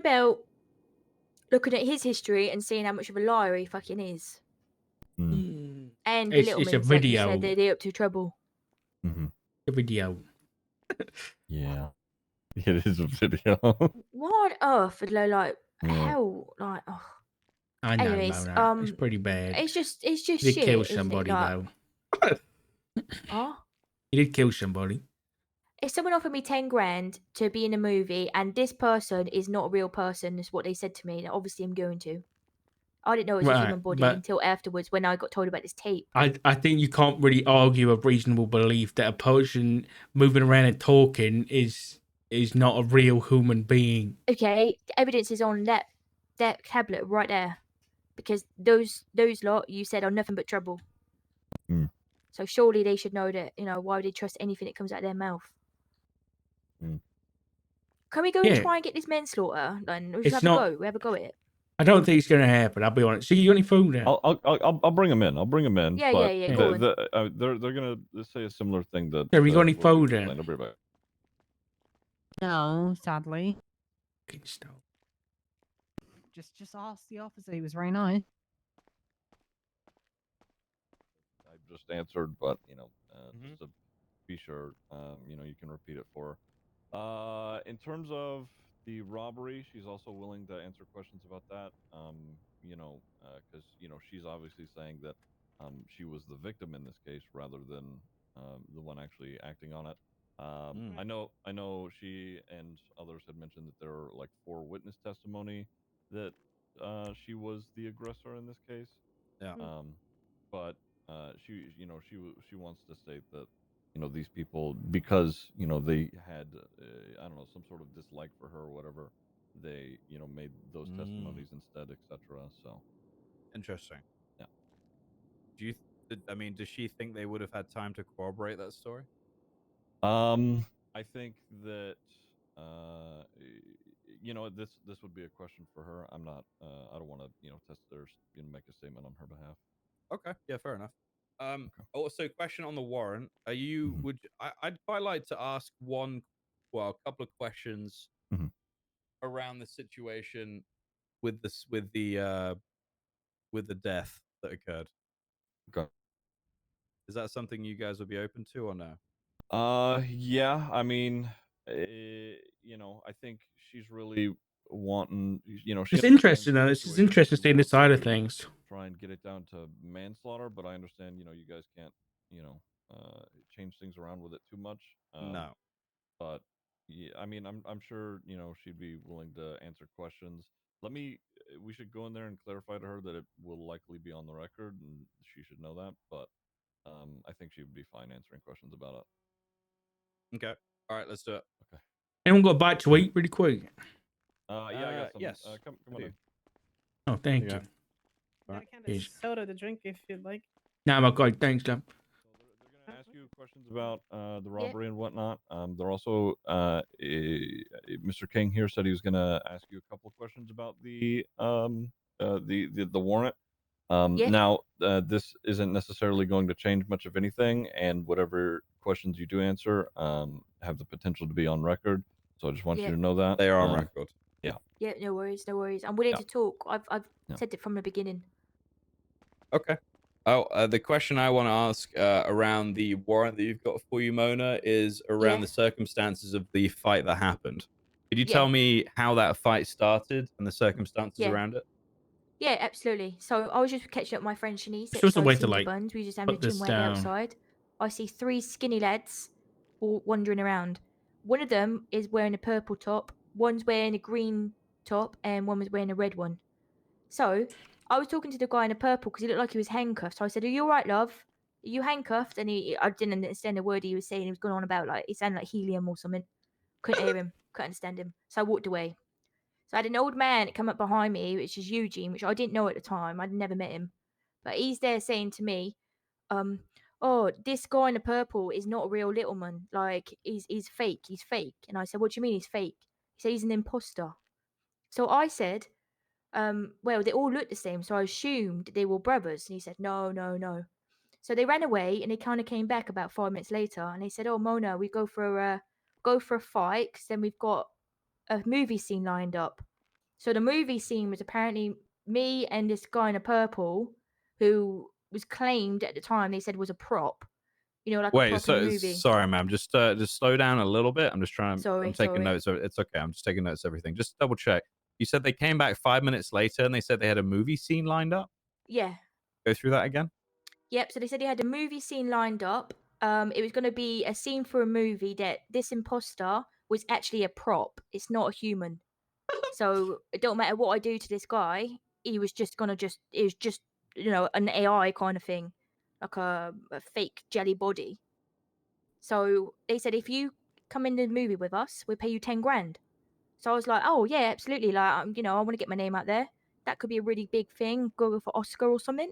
about looking at his history and seeing how much of a liar he fucking is. Mm. And the It's a Littlemans, like you video. said, they're up to trouble. The video. Yeah. It is a video. What on earth? Like Yeah. hell, like I know, anyways, Mona. It's pretty bad. it's just He shit, did kill isn't it? somebody, Like, though. huh? He did kill somebody. If someone offered me 10 grand to be in a movie and this person is not a real person, is what they said to me, then obviously I'm going to. I didn't know it was a human body but until afterwards when I got told about this tape. I think you can't really argue a reasonable belief that a person moving around and talking is not a real human being. Okay, the evidence is on that tablet right there. Because those lot you said are nothing but trouble. Mm. So surely they should know that, why would they trust anything that comes out of their mouth? Mm. Can we go and try and get this manslaughter? Then we just have a go. We have a go at it. I don't think it's going to happen. I'll be honest. See, you got any food there? I'll bring him in. I'll bring him in. Yeah. But Go on. they're gonna say a similar thing that. Have you got any food there? I'll be back. No, sadly. Stop. Just ask the officer. He was very nice. I just answered, but just to be sure, you can repeat it for her. In terms of the robbery, she's also willing to answer questions about that. Because she's obviously saying that she was the victim in this case rather than the one actually acting on it. I know she and others had mentioned that there are like 4 witness testimony that she was the aggressor in this case. Yeah. But she wants to state that these people, because they had I don't know, some sort of dislike for her or whatever, they made those testimonies instead, etc. So interesting. Yeah. Does she think they would have had time to corroborate that story? I think that this would be a question for her. I'm not I don't want to test theirs, make a statement on her behalf. Okay, yeah, fair enough. Also, question on the warrant: Are you? I'd quite like to ask a couple of questions around the situation with the death that occurred. Okay. Is that something you guys would be open to or no? Yeah. I mean, I think she's really wanting. It's interesting though. It's interesting seeing this side of things. Try and get it down to manslaughter, but I understand. You guys can't. Change things around with it too much. No. But yeah, I mean, I'm sure she'd be willing to answer questions. We should go in there and clarify to her that it will likely be on the record, and she should know that. But I think she would be fine answering questions about it. Okay. All right, let's do it. Okay. Anyone got a bite to eat really quick? Yeah, I got some. Yes. Come on in. Oh, thank you. Right. Soda to drink if you'd like. No, I'm okay. Thanks, John. They're going to ask you questions about the robbery and whatnot. They're also Mr. King here said he was going to ask you a couple of questions about the warrant. Now, this isn't necessarily going to change much of anything, and whatever questions you do answer have the potential to be on record. So I just want you to know that they are on record. Yeah. Yeah, no worries. I'm willing to talk. I've said it from the beginning. Okay. The question I want to ask around the warrant that you've got for you, Mona, is around the circumstances of the fight that happened. Could you tell me how that fight started and the circumstances around it? Yeah, absolutely. So I was just catching up with my friend Shanice. It's just a way to Buns. We just having a chinwag outside. I see 3 skinny lads all wandering around. One of them is wearing a purple top. One's wearing a green top, and one was wearing a red one. So I was talking to the guy in the purple because he looked like he was handcuffed. So I said, "Are you all right, love? Are you handcuffed?" And I didn't understand the word he was saying. He was going on about it sounded like helium or something. Couldn't hear him. Couldn't understand him. So I walked away. So I had an old man come up behind me, which is Eugene, which I didn't know at the time. I'd never met him. But he's there saying to me, "Oh, this guy in the purple is not a real Littleman. Like, he's fake. He's fake." And I said, "What do you mean he's fake?" He said, "He's an imposter." So I said, "Well, they all look the same, so I assumed they were brothers." And he said, "No, no, no." So they ran away, and they kind of came back about 5 minutes later, and they said, "Oh, Mona, we go for a fight, because then we've got a movie scene lined up." So the movie scene was apparently me and this guy in a purple who was claimed at the time they said was a prop. You know, like a Wait, prop in the so movie. sorry, ma'am. Just slow down a little bit. I'm just trying. I'm taking Sorry. notes. It's okay. I'm just taking notes of everything. Just double check. You said they came back 5 minutes later and they said they had a movie scene lined up. Yeah. Go through that again. Yep. So they said he had a movie scene lined up. It was going to be a scene for a movie that this imposter was actually a prop. It's not a human. So it don't matter what I do to this guy. He was just gonna it was just an AI kind of thing, like a fake jelly body. So they said if you come in the movie with us, we'll pay you 10 grand. So I was like, oh yeah, absolutely. Like I want to get my name out there. That could be a really big thing. Go for Oscar or something.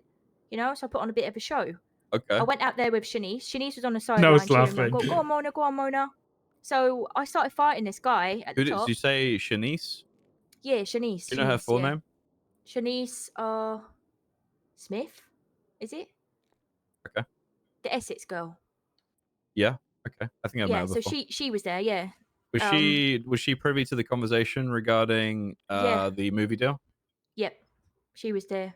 So I put on a bit of a show. Okay. I went out there with Shanice. Shanice was on the No, sideline it's cheering me on. laughing. Go on, Mona. Go on, Mona. So I started fighting this guy at the Who did top. you say? Shanice? Yeah, Shanice. Do you know her full name? Shanice Smith, is it? Okay. The Essex girl. Yeah. Okay. I think I've met Yeah, her so before. she was there, yeah. Was she privy to the conversation regarding Yeah. the movie deal? Yep. She was there.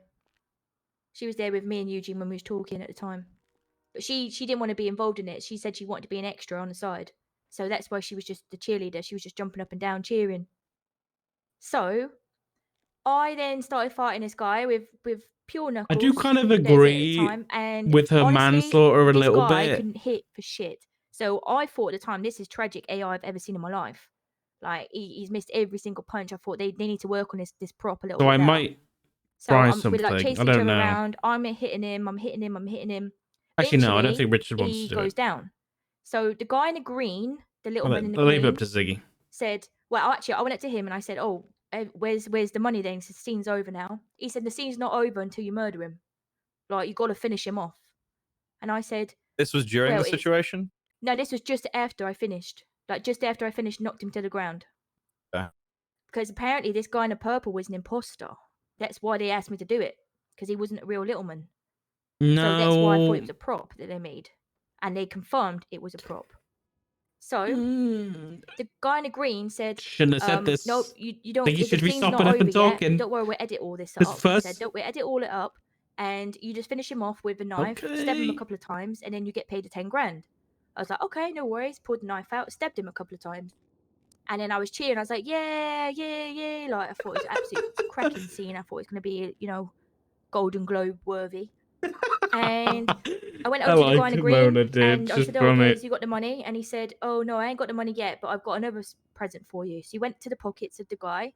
She was there with me and Eugene when we was talking at the time. But she didn't want to be involved in it. She said she wanted to be an extra on the side. So that's why she was just the cheerleader. She was just jumping up and down cheering. So I then started fighting this guy with pure knuckles. I do kind of that was it at the agree time, and with her honestly, manslaughter a this little guy bit. couldn't hit for shit. So I thought at the time, this is tragic AI I've ever seen in my life. Like he's missed every single punch. I thought they need to work on this prop a little So bit I better. might So try we're something. like I chasing each don't other know. around. I'm hitting him. I'm hitting him. I'm hitting him. Actually, no, I don't Eventually, think Richard wants he to do goes it. down. So the guy in the green, the little man in the I'll leave it up green, to Ziggy. said, well, actually, I went up to him and I said, oh, where's the money then? He said, the scene's over now. He said, the scene's not over until you murder him. Like, you got to finish him off. And I said, This was during the situation? No, this was just after I finished. Like, just after I finished, knocked him to the ground. Okay. Because apparently this guy in the purple was an imposter. That's why they asked me to do it. Because he wasn't a real little man. No. So that's why I thought it was a prop that they made. And they confirmed it was a prop. So the guy in the green said, shouldn't have said this. No, you don't. Think you should the be scene's stopping not up and over yet. talking. Don't worry, we'll edit all this This up. He first- said, we'll edit all it up, and you just finish him off with a knife, stab him a Okay. couple of times, and then you get paid the 10 grand. I was like, okay, no worries. Pulled the knife out, stabbed him a couple of times, and then I was cheering. I was like, yeah, yeah, yeah. Like I thought it was an absolute cracking scene. I thought it was going to be, Golden Globe worthy. And I went over to the guy in the green, and I said, okay, so you got the money? And he said, oh, no, I ain't got the money yet, but I've got another present for you. So he went to the pockets of the guy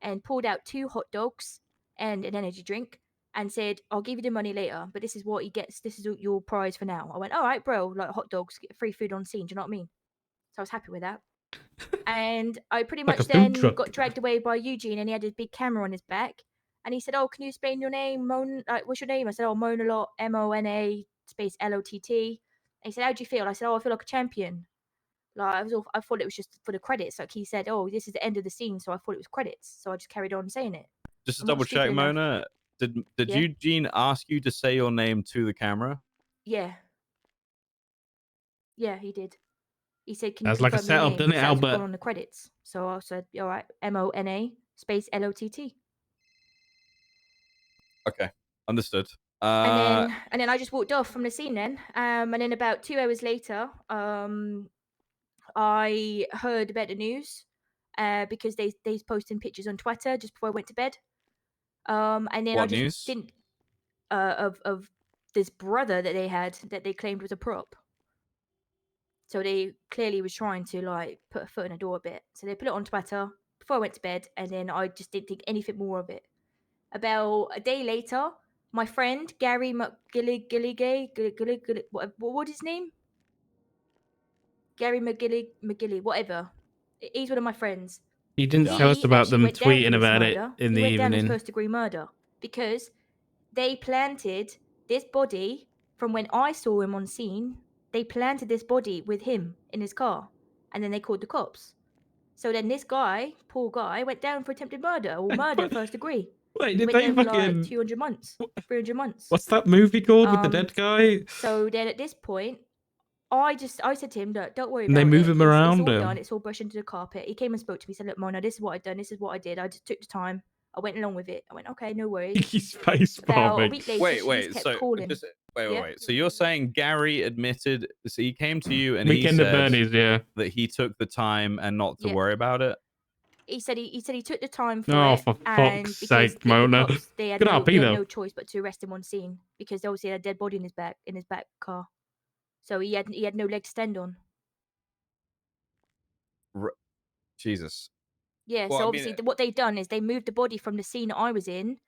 and pulled out 2 hot dogs and an energy drink and said, I'll give you the money later, but this is what he gets. This is your prize for now. I went, all right, bro, like hot dogs, free food on scene. Do you know what I mean? So I was happy with that. And I pretty Like much a food then truck. got dragged away by Eugene, and he had a big camera on his back. And he said, oh, can you explain your name? What's your name? I said, oh, Mona Lot, Mona space Lott. And he said, how do you feel? I said, oh, I feel like a champion. Like I thought it was just for the credits. Like he said, oh, this is the end of the scene, so I thought it was credits. So I just carried on saying it. Just to I'm not double check, stupid enough. Mona, did Yeah? Eugene ask you to say your name to the camera? Yeah. Yeah, he did. He said, can you That's like a confirm your setup, name? doesn't it, Because that's Albert? gone on the credits. So I said, all right, Mona space Lott. Okay, understood. And then I just walked off from the scene then. And then about 2 hours later, I heard about the news because they posting pictures on Twitter just before I went to bed. And then I What just news? didn't of this brother that they had that they claimed was a prop. So they clearly was trying to like put a foot in the door a bit. So they put it on Twitter before I went to bed, and then I just didn't think anything more of it. About a day later, my friend Gary McGilligay, what his name? Gary McGilly, whatever. He's one of my friends. He didn't Yeah. tell us He about actually them went down for tweeting this about it murder. in He the went down as evening. first degree murder because they planted this body from when I saw him on scene. They planted this body with him in his car, and then they called the cops. So then this guy, poor guy, went down for attempted murder or murder first degree. Wait, He did went they down for like fucking... 200 months, 300 months. What's that movie called with the dead guy? So then at this point, I said to him, look, don't worry And they about move it. him It's around. all done. It's all brushed into the carpet. He came and spoke to me. He said, look, Mona, this is what I've done. This is what I did. I just took the time. I went along with it. I went, okay, no worries. He's face About a bombing. week later, Wait, she just kept so calling. just wait. Yeah. So you're saying Gary admitted? So he came to you and Weekend he at said Bernie's, yeah. that he took the time and not to Yeah. worry about it. He said he took the time for Oh, it, for and fuck's because sake, the Mona. cops they had Good no, RP, they had though. no choice but to arrest him on scene because obviously he had a dead body in his back car, so he had no leg to stand on. Jesus. Yeah, Well, so I obviously mean, what they done is they moved the body from the scene that I was in,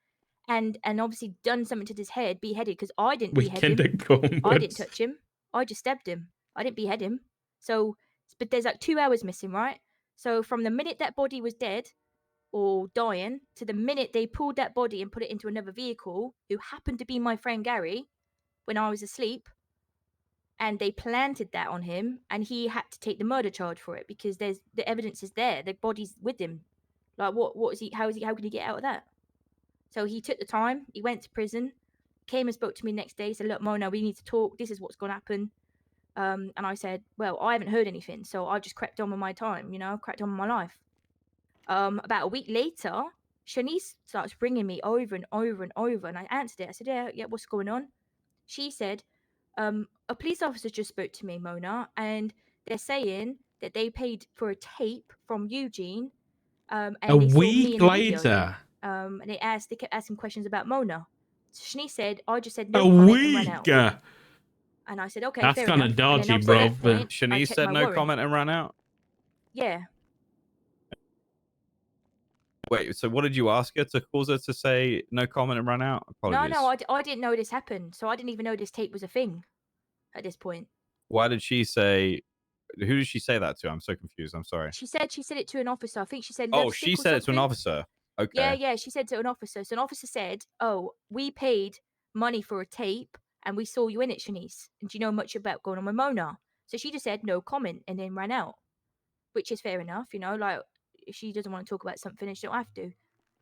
and obviously done something to his head, beheaded because I didn't behead Weekend him. at Cornwoods. I didn't touch him. I just stabbed him. I didn't behead him. So, but there's like 2 hours missing, right? So from the minute that body was dead or dying to the minute they pulled that body and put it into another vehicle, who happened to be my friend Gary, when I was asleep, and they planted that on him, and he had to take the murder charge for it because there's the evidence is there. The body's with him. Like what is he? How could he get out of that? So he took the time. He went to prison. Came and spoke to me next day. Said, "Look, Mona, we need to talk. This is what's going to happen." And I said, "Well, I haven't heard anything, so I just cracked on with my time. Cracked on with my life." About a week later, Shanice starts ringing me over and over and over, and I answered it. I said, "Yeah, what's going on?" She said, "A police officer just spoke to me, Mona, and they're saying that they paid for a tape from Eugene, A and they saw me week in the video. later. And they kept asking questions about Mona." So Shanice said, "I just said A no comment and ran week. out." And I said, "Okay, That's fair kind enough." of And then dodgy, obviously bro. at that point, I Shanice checked said my no warrant. comment and ran out. Yeah. Wait, so what did you ask her to cause her to say no comment and run out? Apologies. No, I didn't know this happened, so I didn't even know this tape was a thing at this point. Why did she say? Who did she say that to? I'm so confused. I'm sorry. She said it to an officer. I think she said Oh, love she sick or said it to an something. officer. Okay. Yeah, she said to an officer. So an officer said, "Oh, we paid money for a tape and we saw you in it, Shanice. And do you know much about going on with Mona?" So she just said no comment and then ran out, which is fair enough, like if she doesn't want to talk about something, and she don't have to.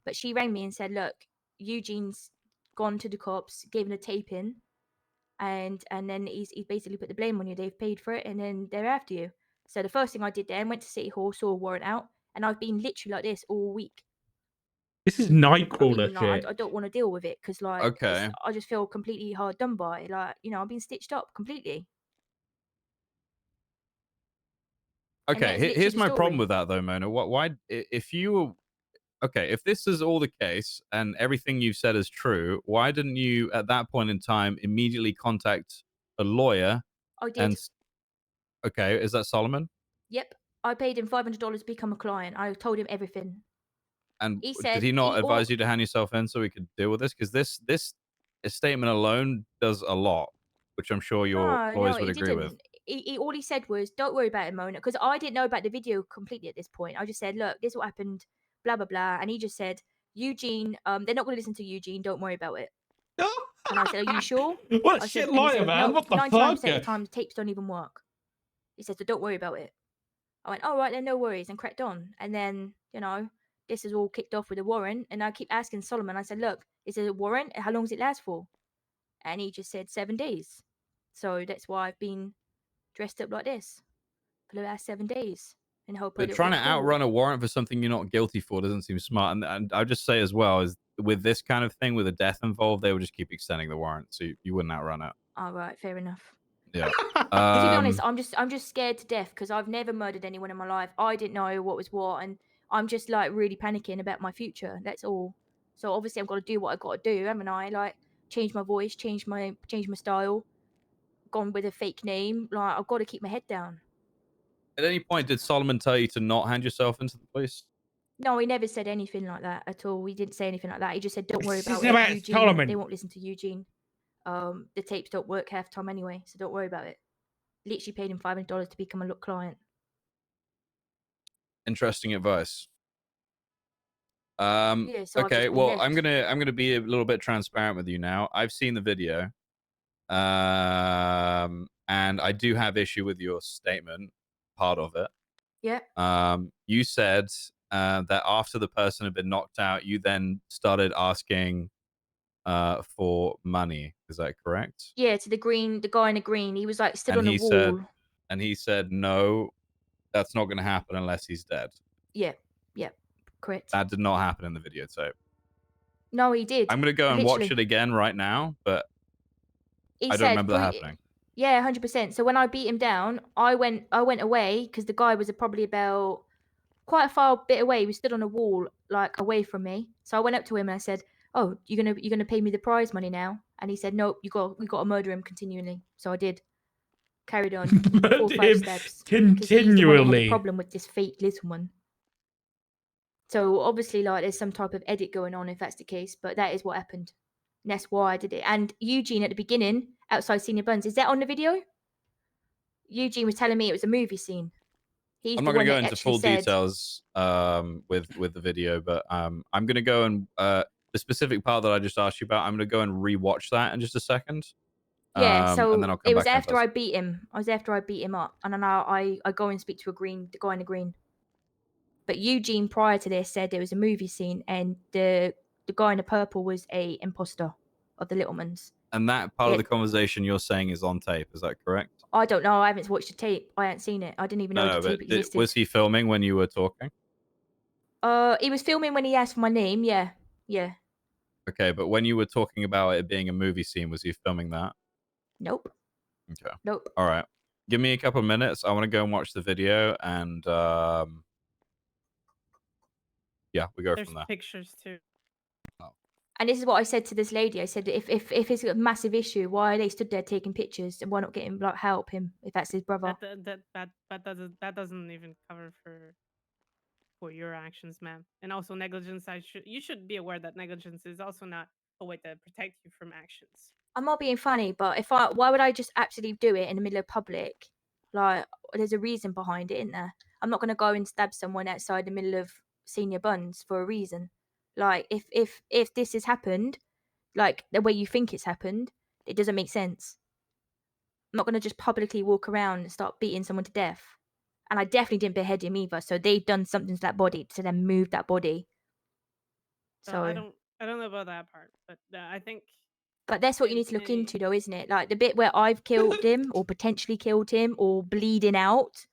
But she rang me and said, "Look, Eugene's gone to the cops, gave him a tape in, and then he's basically put the blame on you. They've paid for it, and then they're after you." So the first thing I did then went to City Hall, saw a warrant out, and I've been literally like this all week. This is I Nightcrawler mean, shit. I don't want to deal with it because, like, Okay. I just feel completely hard done by. Like, I've been stitched up completely. Okay. Here's my problem with that, though, Mona. Why, if you were okay, if this is all the case and everything you've said is true, why didn't you, at that point in time, immediately contact a lawyer? I did. And okay, is that Solomon? Yep, I paid him $500 to become a client. I told him everything. And He said did he not advise you to hand yourself in so we could deal with this? Because this statement alone does a lot, which I'm sure your lawyers would he agree with. didn't. He all he said was, "Don't worry about it, Mona," because I didn't know about the video completely at this point. I just said, "Look, this is what happened, blah blah blah," and he just said, "Eugene, they're not going to listen to Eugene. Don't worry about it." And I said, "Are you sure?" What a I shit said, and he lawyer, said, man. "No, What the 99% fuck? of the time the tapes don't even work." He said, "So don't worry about it." I went, "All right, then no worries," and cracked on. And then, this is all kicked off with a warrant, and I keep asking Solomon. I said, "Look, is it a warrant? How long does it last for?" And he just said 7 days. So that's why I've been dressed up like this for the last 7 days in hope But it'll trying get to cool. outrun a warrant for something you're not guilty for doesn't seem smart. And I'll just say as well, is with this kind of thing, with a death involved, they would just keep extending the warrant, so you wouldn't outrun it. All right, fair enough. Yeah. To be honest, I'm just scared to death because I've never murdered anyone in my life. I didn't know what was what, and I'm just like really panicking about my future. That's all. So obviously I've got to do what I got to do, haven't I? Like change my voice, change my style, gone with a fake name. Like I've got to keep my head down. At any point, did Solomon tell you to not hand yourself into the police? No, he never said anything like that at all. He didn't say anything like that. He just said, "Don't worry This about isn't it, about Eugene. Solomon. They won't listen to Eugene. The tapes don't work half the time anyway, so don't worry about it." Literally paid him $500 to become a client. Interesting advice. Yeah, so I've Okay, just been well, left. I'm gonna be a little bit transparent with you now. I've seen the video, and I do have issue with your statement, part of it. Yeah. You said that after the person had been knocked out, you then started asking for money. Is that correct? Yeah, to the guy in the green. He was like stood on a wall. He said, no, that's not going to happen unless he's dead. Yeah, correct. That did not happen in the videotape. No, he did. I'm going to go and watch Literally. it again right now, but He I don't remember that happening. Yeah, 100%. So when I beat him down, I went away because the guy was probably about quite a far bit away. We stood on a wall, like away from me. So I went up to him and I said, "Oh, you're gonna pay me the prize money now?" And he said, "Nope, we got to murder him continually." So I did. Carried on 4 or 5 steps because he's the one that had a problem with this fake little one. So obviously, like, there's some type of edit going on if that's the case. But that is what happened. And that's why I did it. And Eugene at the beginning, outside Senior Buns, is that on the video? Eugene was telling me it was a movie scene. I'm not going to go into full details with the video, but I'm going to go and the specific part that I just asked you about, I'm going to go and rewatch that in just a second. Yeah, so and then I'll come it was back after I beat him. I was after I beat him up, and then I go and speak to the guy in the green. But Eugene prior to this said it was a movie scene, and the guy in the purple was a imposter of the Littlemans. And that part of the conversation you're saying is on tape, is that correct? I don't know. I haven't watched the tape. I haven't seen it. I didn't even know the tape existed. Was he filming when you were talking? He was filming when he asked for my name. Yeah. Okay, but when you were talking about it being a movie scene, was he filming that? Nope. Okay. Nope. All right. Give me a couple of minutes. I want to go and watch the video, and yeah, we go from there. There's pictures too. Oh. And this is what I said to this lady. I said, if it's a massive issue, why are they stood there taking pictures, and why not get him help him if that's his brother? That doesn't even cover for your actions, ma'am. And also negligence. You should be aware that negligence is also not a way to protect you from actions. I'm not being funny, but why would I just absolutely do it in the middle of public? Like, there's a reason behind it, isn't there? I'm not gonna go and stab someone outside the middle of Senior Buns for a reason. Like, if this has happened, like the way you think it's happened, it doesn't make sense. I'm not gonna just publicly walk around and start beating someone to death. And I definitely didn't behead him either. So they've done something to that body to then move that body. So I don't know about that part, but I think. But that's what you need to look into, though, isn't it? Like the bit where I've killed him or potentially killed him or bleeding out,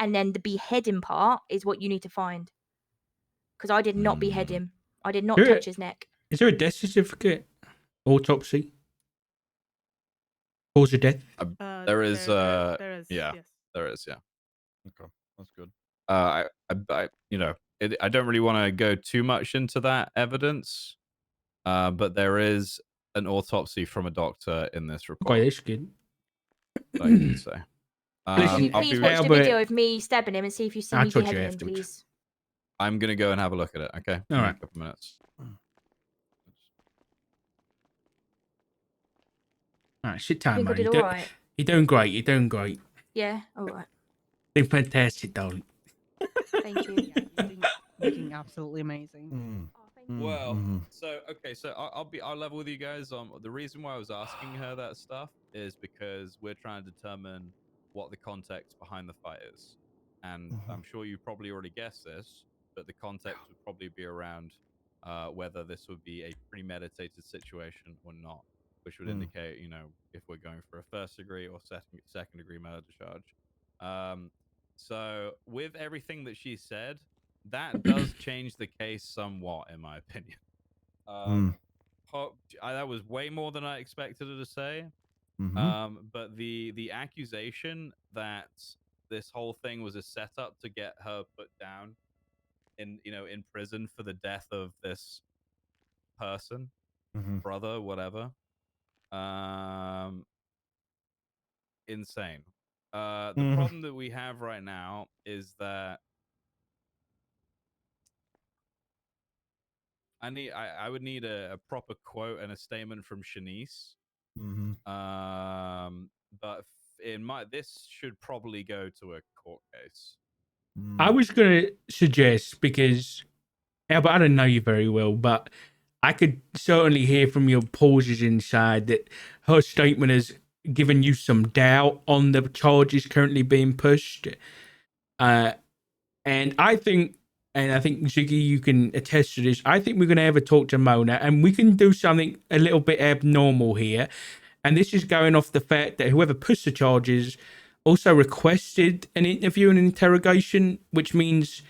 and then the beheading part is what you need to find. Because I did not behead him. I did not touch his neck. Is there a death certificate? Autopsy? Cause of death? There is. There is. Yeah. Yes. There is. Yeah. Okay, that's good. I I don't really want to go too much into that evidence, but there is an autopsy from a doctor in this report. Okay, that's good. I can say. Can you please watch the video of me stabbing him and see if you see me beheading him, please? I'm gonna go and have a look at it. Okay. All right. A couple minutes. All right, shit time, man. You're doing great. You're doing great. Yeah. All right. Doing fantastic, darling. Thank you. Looking absolutely amazing. Well, so I'll level with you guys. The reason why I was asking her that stuff is because we're trying to determine what the context behind the fight is, and I'm sure you probably already guessed this, but the context would probably be around whether this would be a premeditated situation or not, which would indicate, if we're going for a first degree or second degree murder charge. So with everything that she said, that does change the case somewhat, in my opinion. That was way more than I expected her to say. But the accusation that this whole thing was a setup to get her put down in prison for the death of this person, brother, whatever. Insane. The problem that we have right now is that I would need a proper quote and a statement from Shanice. But this should probably go to a court case. I was gonna suggest, because Albert, I don't know you very well, but I could certainly hear from your pauses inside that her statement has given you some doubt on the charges currently being pushed. And I think and I think Ziggy, you can attest to this. I think we're going to have a talk to Mona, and we can do something a little bit abnormal here. And this is going off the fact that whoever pushed the charges also requested an interview and an interrogation, which means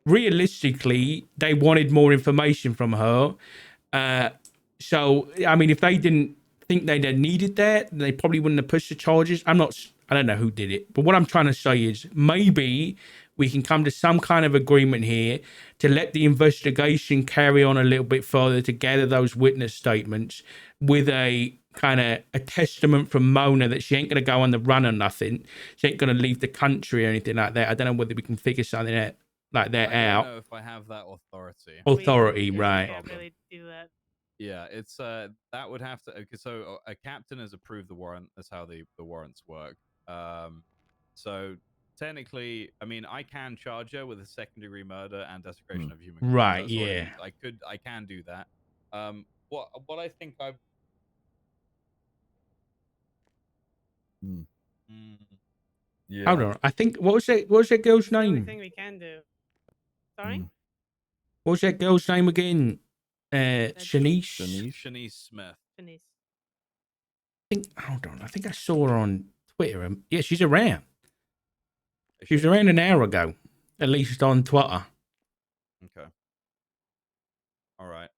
realistically they wanted more information from her. So, I mean, if they didn't think they needed that, they probably wouldn't have pushed the charges. I don't know who did it, but what I'm trying to say is maybe we can come to some kind of agreement here to let the investigation carry on a little bit further, to gather those witness statements with a kind of a testament from Mona that she ain't going to go on the run or nothing. She ain't going to leave the country or anything like that. I don't know whether we can figure something like that out. I don't know if I have that authority. Authority, We right. can't really do that. Yeah, it's that would have to. Okay, so a captain has approved the warrant. That's how the warrants work. So technically, I mean, I can charge her with a second-degree murder and desecration of human. Right. So Yeah. I can do that. What I think I. Yeah. Hold on. I think what was that girl's It's the only name? thing we can do. Sorry? What was that girl's name again? Shanice. Shanice Smith. Denise. Hold on. I think I saw her on Twitter. Yeah, she's around. She was around an hour ago, at least on Twitter. Okay. All right.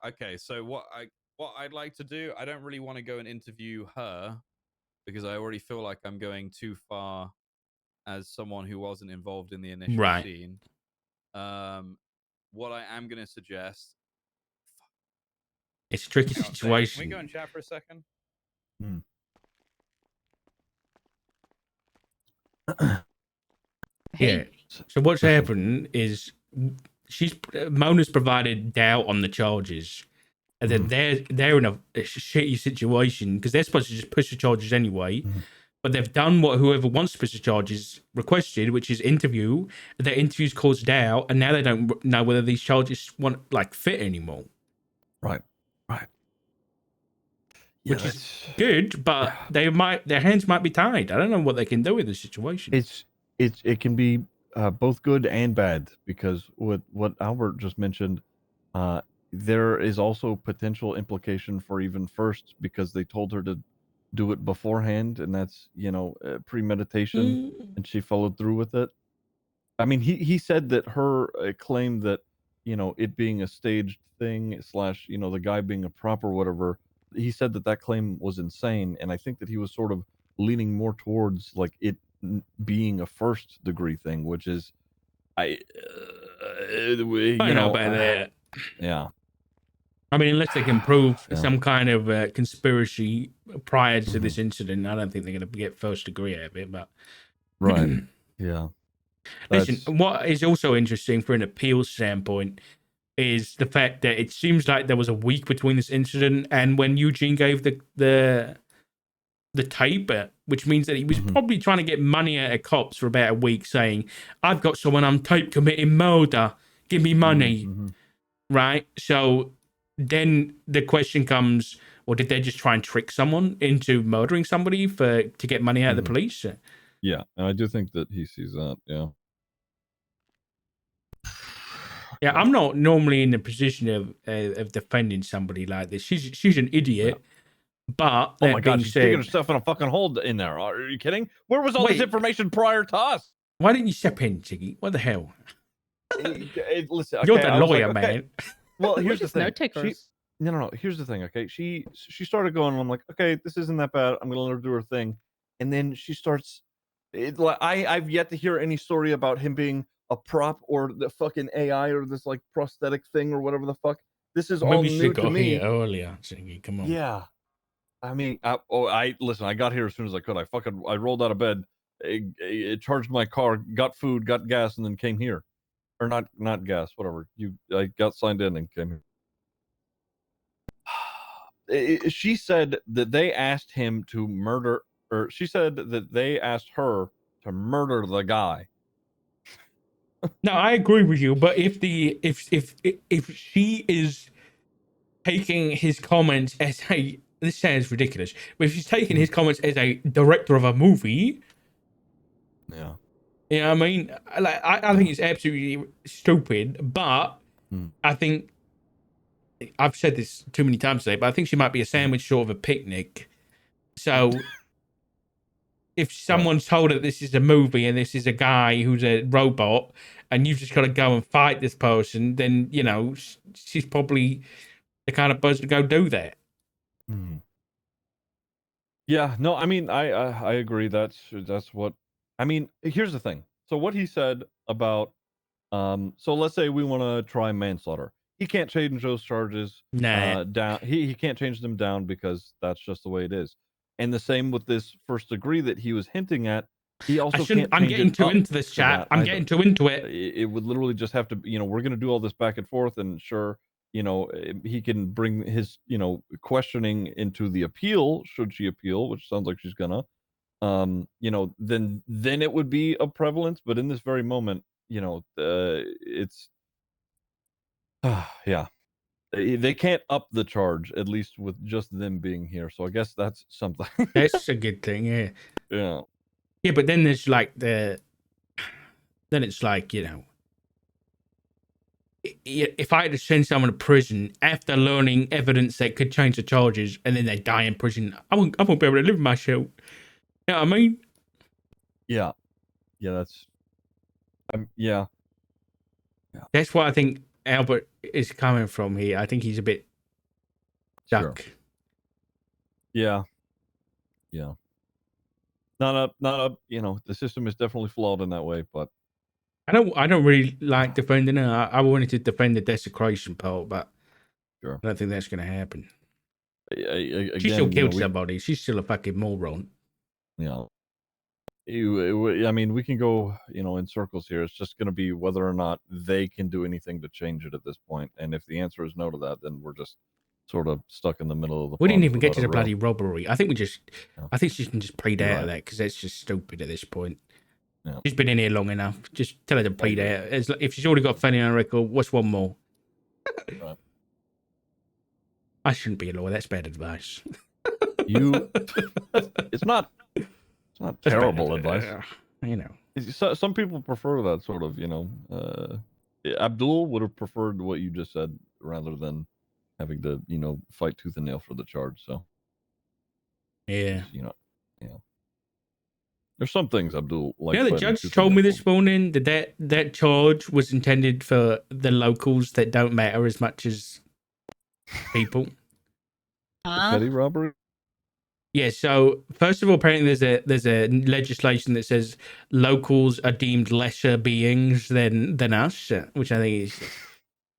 Okay. So what I'd like to do, I don't really want to go and interview her because I already feel like I'm going too far as someone who wasn't involved in the initial scene. What I am going to suggest. It's a tricky situation. Can we go and chat for a second? Yeah. So what's happened is Mona's provided doubt on the charges, and then they're in a shitty situation because they're supposed to just push the charges anyway. But they've done what whoever wants to push the charges requested, which is interview. Their interviews caused doubt, and now they don't know whether these charges fit anymore. Right. Yeah, which is good, but their hands might be tied. I don't know what they can do in this situation. It can be both good and bad, because what Albert just mentioned, there is also potential implication for even first, because they told her to do it beforehand, and that's premeditation, and she followed through with it. I mean, he said that her claim that it being a staged thing / the guy being a prop or whatever, he said that claim was insane, and I think that he was sort of leaning more towards like it being a first degree thing, which is I know about that. Yeah. I mean, unless they can prove some kind of conspiracy prior to this incident, I don't think they're going to get first degree out of it. But right, yeah. Listen, what is also interesting for an appeals standpoint is the fact that it seems like there was a week between this incident and when Eugene gave the tape, which means that he was probably trying to get money out of cops for about a week, saying, "I've got someone on tape committing murder. Give me money." Right? So then the question comes, or did they just try and trick someone into murdering somebody to get money out of the police? Yeah, and I do think that he sees that. Yeah. Yeah, I'm not normally in the position of defending somebody like this. She's an idiot. But oh my god, she's digging herself in a fucking hole in there. Are you kidding? Where was all this information prior to us? Why didn't you step in, Ziggy? What the hell? Listen, you're the lawyer, man. Well, here's the thing. Note takers. No. Here's the thing. Okay, she started going, and I'm like, okay, this isn't that bad. I'm gonna let her do her thing, and then she starts. I've yet to hear any story about him being a prop or the fucking AI or this like prosthetic thing or whatever the fuck. This is all new to me. Earlier, Ziggy, come on. Yeah. I mean, listen. I got here as soon as I could. I rolled out of bed, it charged my car, got food, got gas, and then came here, or not gas, whatever. I got signed in and came here. She said that they asked him to murder, or she said that they asked her to murder the guy. No, I agree with you, but if she is taking his comments as this sounds ridiculous, but if she's taking his comments as a director of a movie, yeah, You know what I mean? I think it's absolutely stupid, but I think I've said this too many times today, but I think she might be a sandwich short of a picnic. So if someone's told her this is a movie and this is a guy who's a robot and you've just got to go and fight this person, then, you know, she's probably the kind of person to go do that. Yeah, no, I mean, I agree. That's what I mean. Here's the thing. So what he said about so let's say we want to try manslaughter. He can't change those charges Nah. down. He can't change them down because that's just the way it is. And the same with this first degree that he was hinting at. He also can't I'm change getting it too up into this to chat. that I'm either. getting too into it. It would literally just have to, you know, we're going to do all this back and forth, and sure, you know, he can bring his, you know, questioning into the appeal, should she appeal, which sounds like she's gonna, you know, then it would be a prevalence. But in this very moment, you know, it's, yeah, they can't up the charge, at least with just them being here. So I guess that's something. That's a good thing, yeah. Yeah. Yeah, but then there's like then it's like, you know, if I had to send someone to prison after learning evidence that could change the charges and then they die in prison, I won't be able to live with myself. You know what I mean? Yeah. Yeah, that's, yeah. That's what I think Albert is coming from here. I think he's a bit stuck. Sure. Yeah. Yeah. Not a, you know, the system is definitely flawed in that way, but I don't really like defending her. I wanted to defend the desecration part, but sure. I don't think that's going to happen. Again, She still you know, killed somebody. She's still a fucking moron. You know, I mean, we can go, you know, in circles here. It's just going to be whether or not they can do anything to change it at this point. And if the answer is no to that, then we're just sort of stuck in the middle of the. We didn't even get without to a the row. bloody robbery. I think we just, Yeah. I think she can just plead You're out right. of that because that's just stupid at this point. Yeah. She's been in here long enough. Just tell her to plead agree. out. If she's already got felony on her record, what's one more? Right. I shouldn't be a lawyer. That's bad advice. You, it's not That's bad terrible advice. You know. Some people prefer that sort of, you know. Abdul would have preferred what you just said rather than having to, you know, fight tooth and nail for the charge. So, Yeah. you know, yeah. There's some things Abdul like. You know, the judge told me this morning that charge was intended for the locals that don't matter as much as people. Petty robbery. Yeah, so first of all, apparently there's a legislation that says locals are deemed lesser beings than us, which I think is,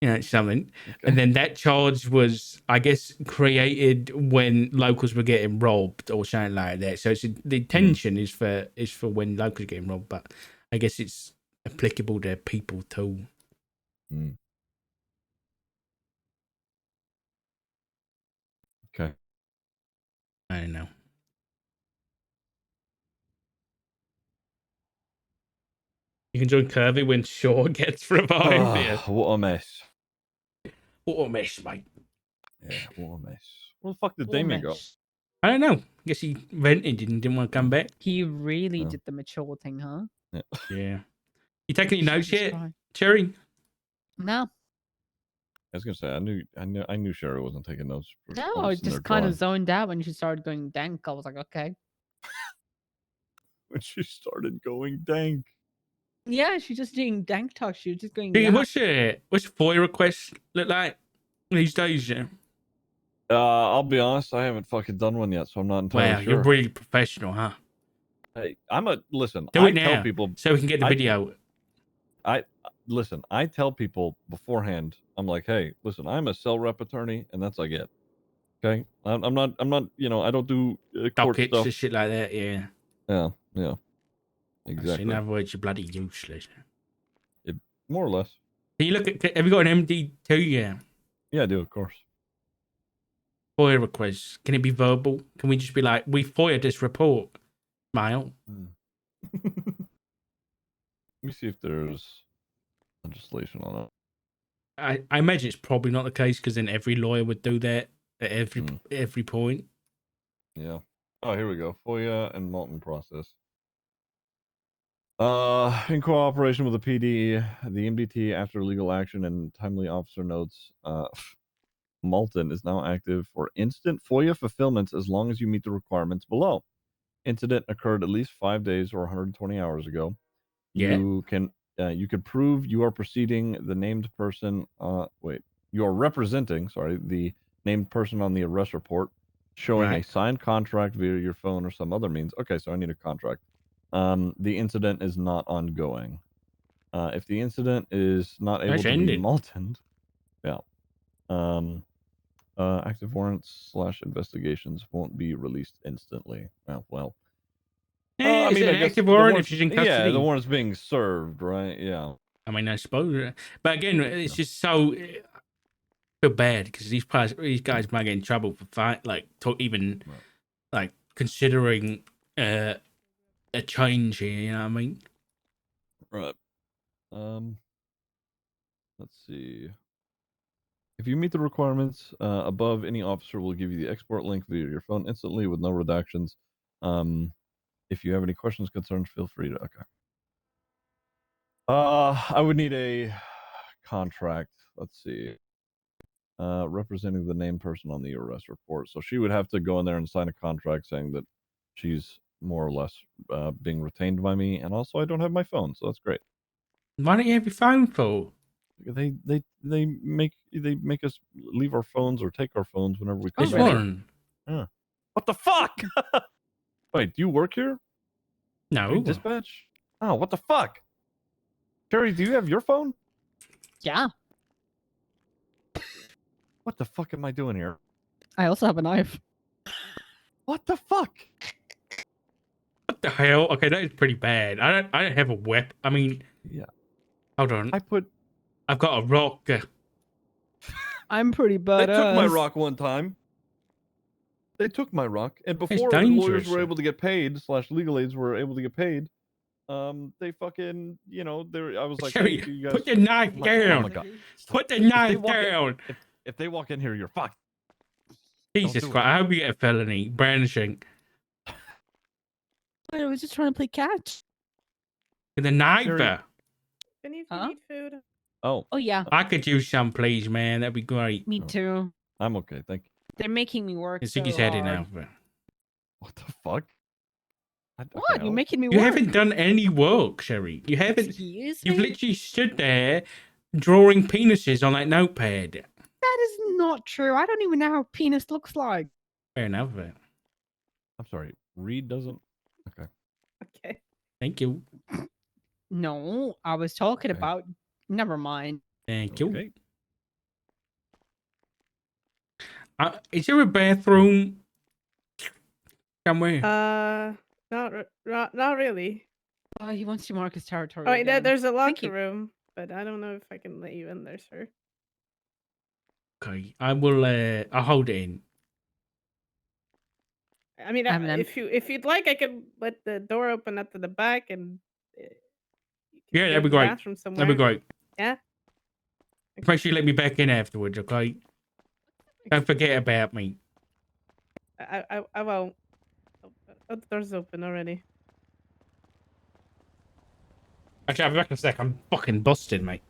you know, something. Okay. And then that charge was, I guess, created when locals were getting robbed or something like that. So the intention is for when locals are getting robbed, but I guess it's applicable to people too. Okay. I don't know. You can join Kirby when Shaw gets revived. Yeah. What a mess. What a mess, mate. Yeah, what a mess. Where the fuck did Damien go? I don't know. I guess he rented and didn't want to come back. He really did the mature thing, huh? Yeah. You taking any notes yet, Cherry? No. I was gonna say I knew Sherry wasn't taking notes. No, I just kind of zoned out when she started going dank. I was like, okay. When she started going dank. Yeah, she's just doing dank talk. She was just going. Hey, what's your FOIA requests look like these days? Yeah. I'll be honest, I haven't fucking done one yet, so I'm not entirely sure. You're really professional, huh? Hey, listen. Do it I now, tell people so we can get the video. Listen. I tell people beforehand. I'm like, hey, listen. I'm a cell rep attorney, and that's I get. Okay, I'm not. You know, I don't do court Dockets stuff. and shit like that. Yeah. Yeah. Exactly. In other words, you're bloody useless. More or less. Can you look at? Have you got an MD2? Yeah. Yeah, I do, of course. FOIA requests. Can it be verbal? Can we just be like, we FOIA this report? Smile. Let me see if there's legislation on it. I imagine it's probably not the case because then every lawyer would do that at every point. Yeah. Oh, here we go. FOIA and Molten process. In cooperation with the PD, the MDT, after legal action and timely officer notes, Malton is now active for instant FOIA fulfillments as long as you meet the requirements below. Incident occurred at least 5 days or 120 hours ago. Yeah. You could prove you are proceeding the named person. You are representing, the named person on the arrest report, showing a Right. signed contract via your phone or some other means. Okay, so I need a contract. The incident is not ongoing. If the incident is not able That's to be ended. Maltoned, yeah. Active warrants / investigations won't be released instantly. Well. I Is mean, it I an guess active the warrant warrants, if she's in yeah, custody? the warrant's being served, right? Yeah. I mean, I suppose. But again, it's just so feel bad because these guys might get in trouble for even Right. like considering a change here. You know what I mean? Right. Let's see. If you meet the requirements above, any officer will give you the export link via your phone instantly with no redactions. If you have any questions, concerns, feel free to. Okay. I would need a contract. Let's see. Representing the named person on the arrest report. So she would have to go in there and sign a contract saying that she's more or less being retained by me, and also I don't have my phone, so that's great. Why don't you have your phone for? They make us leave our phones or take our phones whenever we come Which back. one? Yeah. What the fuck? Wait, do you work here? Are you No. dispatch? Oh, what the fuck? Sherry, do you have your phone? Yeah. What the fuck am I doing here? I also have a knife. What the fuck? What the hell? Okay, that is pretty bad. I don't have a whip. I mean, Yeah. hold on. I've got a rock. I'm pretty They took my badass. rock one time. They took my rock, and It's before dangerous. lawyers were able to get paid / legal aids were able to get paid, they fucking, I was like, Sherry, hey, you guys, put the knife oh down. my god, Put the If they knife walk in- down. if they walk in here, you're fucked. Jesus do Christ! I hope you get a felony brandishing I was just trying to play catch. with a knife. Sherry. If Huh? you need food. Oh, Oh yeah, I could use some, please, man. That'd be great. me too. I'm okay, thank you. They're making me work so Ziggy's headed hard. now. But What the fuck? What? You're making me you work. haven't done any work, Sherry. You haven't. Excuse You've me? literally stood there drawing penises on that notepad. That is not true. I don't even know how a penis looks like. Fair enough. But I'm sorry. Reed doesn't. Okay. Okay. thank you. No, I was talking Okay. about. Never mind. Thank you. Okay. Is there a bathroom somewhere? Not really. Oh, he wants to mark his territory. Oh, wait, again. there's a Thank locker you. room, but I don't know if I can let you in there, sir. Okay, I will. I'll hold it in. I mean, I mean, if you'd like, I can let the door open up to the back and you can Yeah, go that'd be to the great. bathroom somewhere. That'd be great. Yeah. Make sure you let me back in afterwards, okay? Don't forget about me. I won't. Oh, the door's open already. Actually, I'll be back in a sec. I'm fucking busted, mate.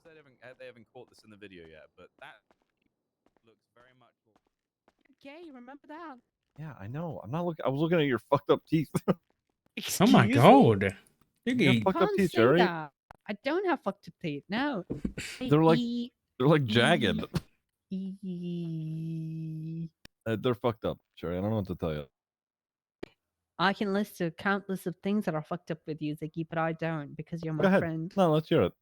surprised they haven't caught this in the video yet, but that looks very much. Gay, remember that? Yeah, I know. I'm not looking. I was looking at your fucked up teeth. Oh my Excuse me? god. You got Diggy. fucked up Can't teeth, say Jerry. that. I don't have fucked up teeth. No. They're like E- they're like jagged. e- They're fucked up, Jerry. I don't know what to tell you. I can list a countless of things that are fucked up with you, Ziggy, but I don't because you're Go my ahead. friend. No, let's hear it.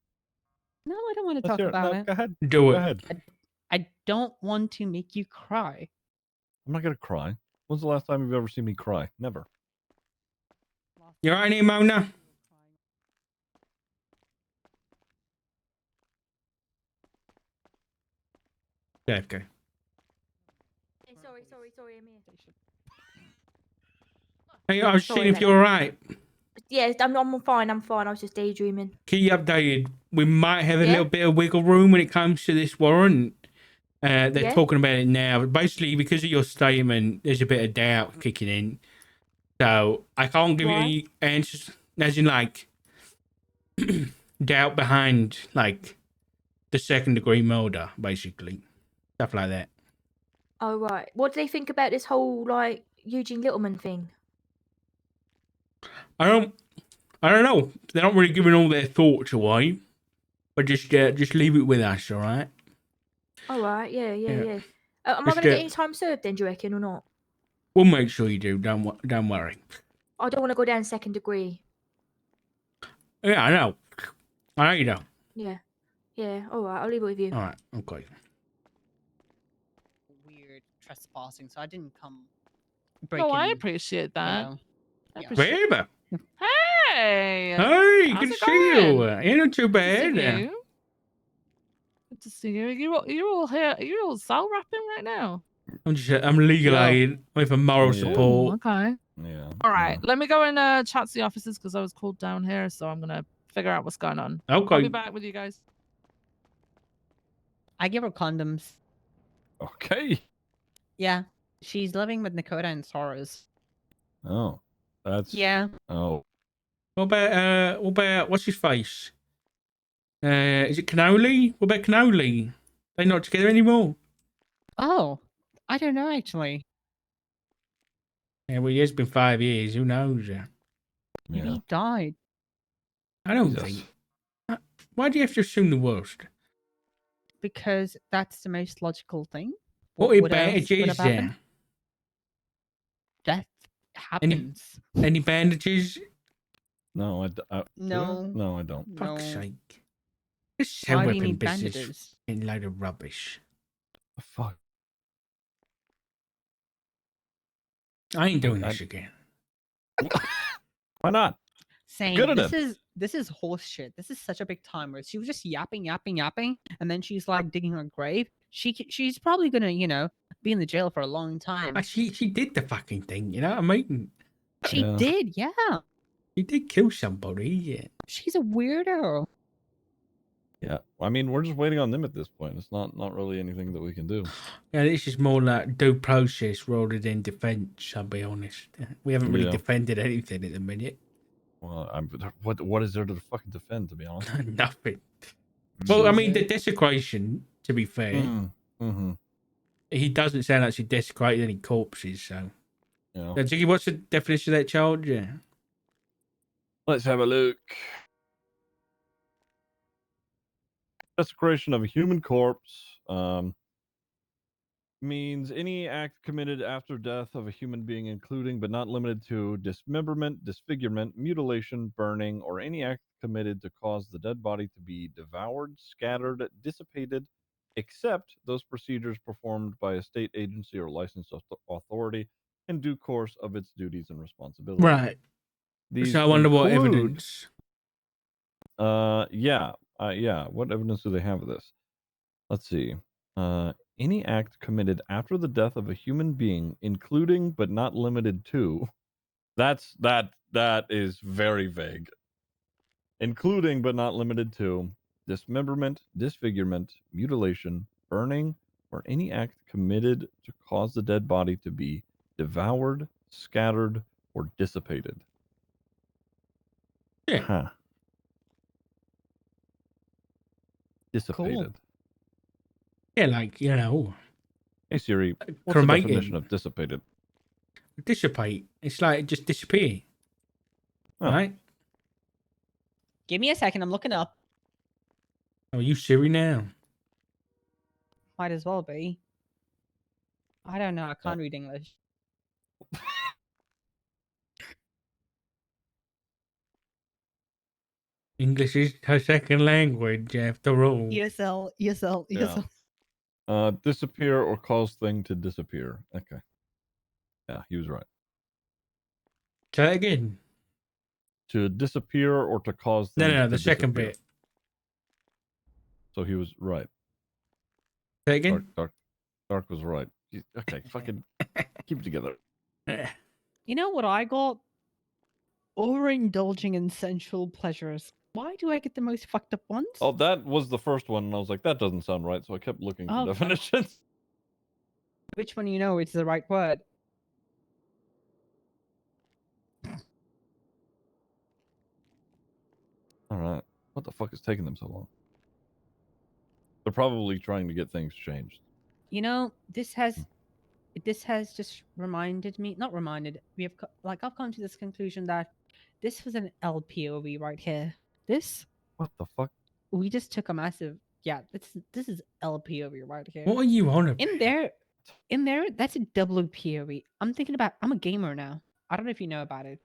No, I don't want to Let's talk hear it. about No, it. go ahead. Do Go it. ahead. I don't want to make you cry. I'm not gonna cry. When's the last time you've ever seen me cry? Never. You alright here, Mona? Yeah, okay. Sorry, I'm here. Hey, I was Sorry seeing if about you're alright. Yeah, I'm fine. I'm fine. I was just daydreaming. Keep you updated. We might have a Yeah? little bit of wiggle room when it comes to this warrant. They're Yeah? talking about it now. Basically, because of your statement, there's a bit of doubt kicking in. So I can't give you Why? any answers, as in like doubt behind like the second degree murder, basically stuff like that. Oh right. What do they think about this whole like Eugene Littleman thing? I don't know. They're not really giving all their thoughts away, but just leave it with us, all right? All right. Yeah. Yeah. Am I Just, gonna get any time served then? Do you reckon or not? We'll make sure you do. Don't worry. I don't want to go down second degree. Yeah, I know. I know you don't. Yeah. Yeah. All right. I'll leave it with you. All right. Okay. Weird trespassing, so I didn't come Oh, breaking. I appreciate that. know. I Yeah. appreciate Babe. Hey! Hey, How's good to it see you. going? Ain't not too Good to see bad. you. Good to see you. You're all here. You're all cell rapping right now. I'm legal aid with a moral Yeah. Oh, support. okay. Yeah. All right. Let me go and chat to the officers because I was called down here, so I'm gonna figure out what's going on. I'll Okay. be back with you guys. I give her condoms. Okay. Yeah. She's living with Nakota and Soros. Oh, that's Yeah. Oh, What about what's his face? Is it Cannoli? What about Cannoli? They not together anymore? Oh, I don't know actually. Yeah, well, it's been 5 years. Who knows? Maybe yeah. he died I don't Jesus. think. Why do you have to assume the worst? because that's the most logical thing. What else would advantages? have happened? Death happens. Any bandages? No, do I? No. No, I don't. No. Fuck's sake. This Why cell do you weapon need business bandages? is a load of rubbish. The fuck. I ain't doing this again. Why not? Saying Good at this is horse shit. This is such a big time where she was just yapping, and then she's like digging her grave. She's probably gonna be in the jail for a long time. She did the fucking thing, you know what I mean? She Yeah. did, yeah. She did kill somebody, yeah. She's a weirdo. Yeah. I mean, we're just waiting on them at this point. It's not really anything that we can do. Yeah, this is more like due process rather than defense, I'll be honest. We haven't really Yeah. defended anything at the minute. Well, what is there to fucking defend? To be honest. Nothing. Well, I mean, the Jesus. desecration, to be fair, Mm-hmm. he doesn't sound like she desecrated any corpses, so. Yeah. Now, Jiggy, what's the definition of that charge? Yeah. Let's have a look. Desecration of a human corpse means any act committed after death of a human being, including but not limited to dismemberment, disfigurement, mutilation, burning, or any act committed to cause the dead body to be devoured, scattered, dissipated, except those procedures performed by a state agency or licensed authority in due course of its duties and responsibilities. Right. These So I wonder what include- evidence. Yeah. What evidence do they have of this? Let's see. Any act committed after the death of a human being, including but not limited to. That is very vague. Including but not limited to dismemberment, disfigurement, mutilation, burning, or any act committed to cause the dead body to be devoured, scattered, or dissipated. Yeah. Huh. Dissipated. Yeah, like, you know, Hey Siri, what's the cremating. definition of dissipated? Dissipate. It's like it just disappear. Oh. Right? Give me a second. I'm looking up. Oh, you Siri now? Might as well be. I don't know. I can't read English. English is her second language, after all. ESL, ESL, Yeah. ESL. Disappear or cause thing to disappear. Okay. Yeah, he was right. Say that again. To disappear or to cause No, things no, to the second disappear. bit. So he was right. Say that again. Dark was right. Okay, fucking keep it together. You know what I got? Overindulging in sensual pleasures. Why do I get the most fucked up ones? Oh, that was the first one, and I was like, that doesn't sound right, so I kept looking for Okay. definitions. Which one you know is the right word? All right. What the fuck is taking them so long? They're probably trying to get things changed. You know, this has just reminded me, not reminded, I've come to this conclusion that this was an LPOV right here. This, What the fuck? we just took a massive, yeah, this is LPOV right here. What are you on about? In there, that's a WPOV. I'm a gamer now. I don't know if you know about it.